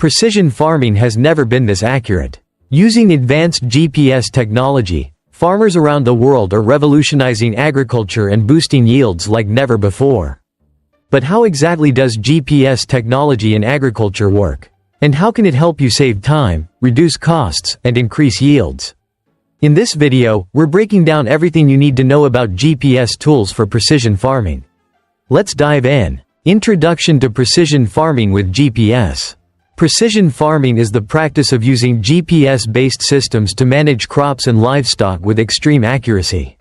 Precision farming has never been this accurate. Using advanced GPS technology, farmers around the world are revolutionizing agriculture and boosting yields like never before. But how exactly does GPS technology in agriculture work? And how can it help you save time, reduce costs, and increase yields? In this video, we're breaking down everything you need to know about GPS tools for precision farming. Let's dive in. Introduction to precision farming with GPS. Precision farming is the practice of using GPS-based systems to manage crops and livestock with extreme accuracy.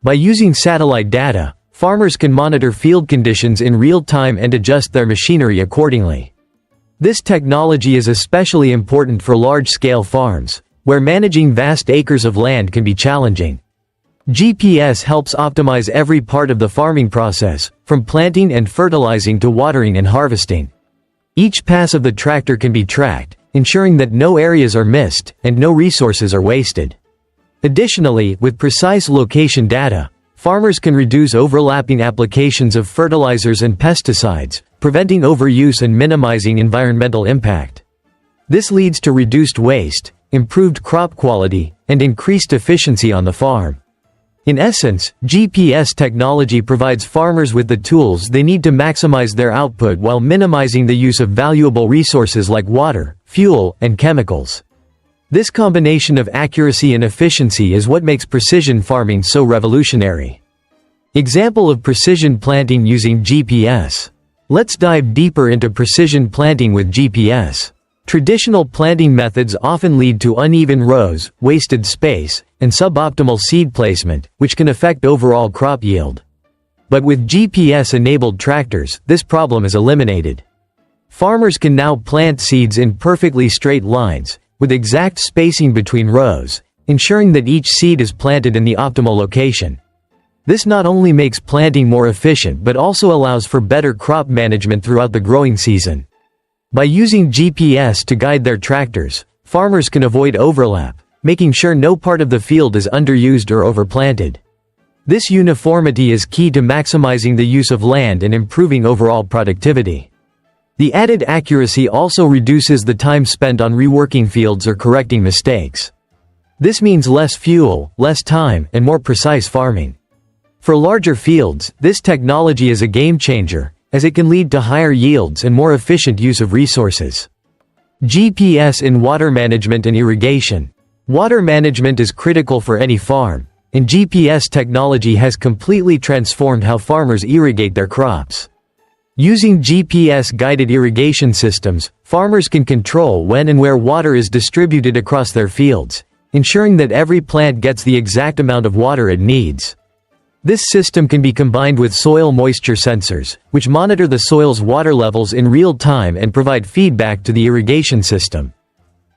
By using satellite data, farmers can monitor field conditions in real time and adjust their machinery accordingly. This technology is especially important for large-scale farms, where managing vast acres of land can be challenging. GPS helps optimize every part of the farming process, from planting and fertilizing to watering and harvesting. Each pass of the tractor can be tracked, ensuring that no areas are missed and no resources are wasted. Additionally, with precise location data, farmers can reduce overlapping applications of fertilizers and pesticides, preventing overuse and minimizing environmental impact. This leads to reduced waste, improved crop quality, and increased efficiency on the farm. In essence, GPS technology provides farmers with the tools they need to maximize their output while minimizing the use of valuable resources like water, fuel, and chemicals. This combination of accuracy and efficiency is what makes precision farming so revolutionary. Example of precision planting using GPS. Let's dive deeper into precision planting with GPS. Traditional planting methods often lead to uneven rows, wasted space, and suboptimal seed placement, which can affect overall crop yield. But with GPS-enabled tractors, this problem is eliminated. Farmers can now plant seeds in perfectly straight lines, with exact spacing between rows, ensuring that each seed is planted in the optimal location. This not only makes planting more efficient but also allows for better crop management throughout the growing season. By using GPS to guide their tractors, farmers can avoid overlap, making sure no part of the field is underused or overplanted. This uniformity is key to maximizing the use of land and improving overall productivity. The added accuracy also reduces the time spent on reworking fields or correcting mistakes. This means less fuel, less time, and more precise farming. For larger fields, this technology is a game changer, as it can lead to higher yields and more efficient use of resources. GPS in water management and irrigation. Water management is critical for any farm, and GPS technology has completely transformed how farmers irrigate their crops. Using GPS-guided irrigation systems, farmers can control when and where water is distributed across their fields, ensuring that every plant gets the exact amount of water it needs. This system can be combined with soil moisture sensors, which monitor the soil's water levels in real time and provide feedback to the irrigation system.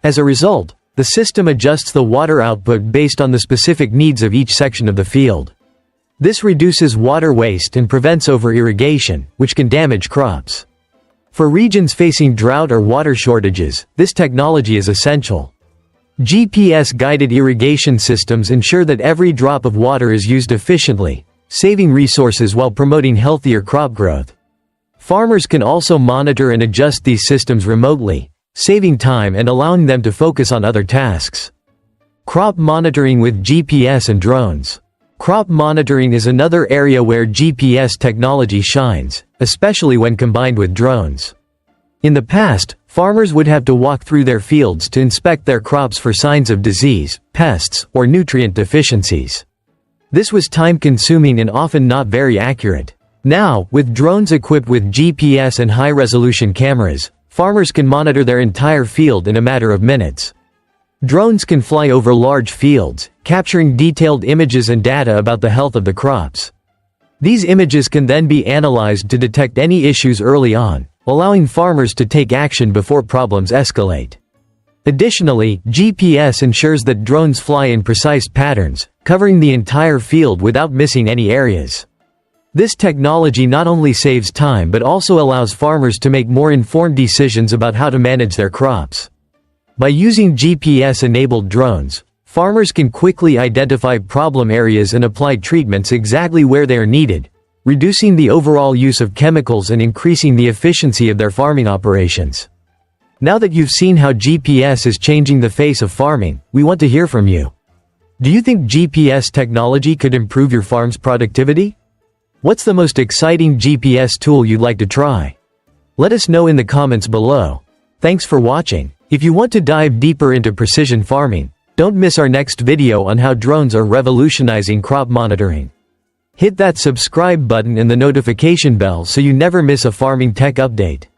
As a result, the system adjusts the water output based on the specific needs of each section of the field. This reduces water waste and prevents over-irrigation, which can damage crops. For regions facing drought or water shortages, this technology is essential. GPS-guided irrigation systems ensure that every drop of water is used efficiently, saving resources while promoting healthier crop growth. Farmers can also monitor and adjust these systems remotely, saving time and allowing them to focus on other tasks. Crop monitoring with GPS and drones. Crop monitoring is another area where GPS technology shines, especially when combined with drones. In the past, farmers would have to walk through their fields to inspect their crops for signs of disease, pests, or nutrient deficiencies. This was time-consuming and often not very accurate. Now, with drones equipped with GPS and high-resolution cameras, farmers can monitor their entire field in a matter of minutes. Drones can fly over large fields, capturing detailed images and data about the health of the crops. These images can then be analyzed to detect any issues early on, allowing farmers to take action before problems escalate. Additionally, GPS ensures that drones fly in precise patterns, covering the entire field without missing any areas. This technology not only saves time but also allows farmers to make more informed decisions about how to manage their crops. By using GPS-enabled drones, farmers can quickly identify problem areas and apply treatments exactly where they are needed, reducing the overall use of chemicals and increasing the efficiency of their farming operations. Now that you've seen how GPS is changing the face of farming, we want to hear from you. Do you think GPS technology could improve your farm's productivity? What's the most exciting GPS tool you'd like to try? Let us know in the comments below. Thanks for watching. If you want to dive deeper into precision farming, don't miss our next video on how drones are revolutionizing crop monitoring. Hit that subscribe button and the notification bell so you never miss a farming tech update.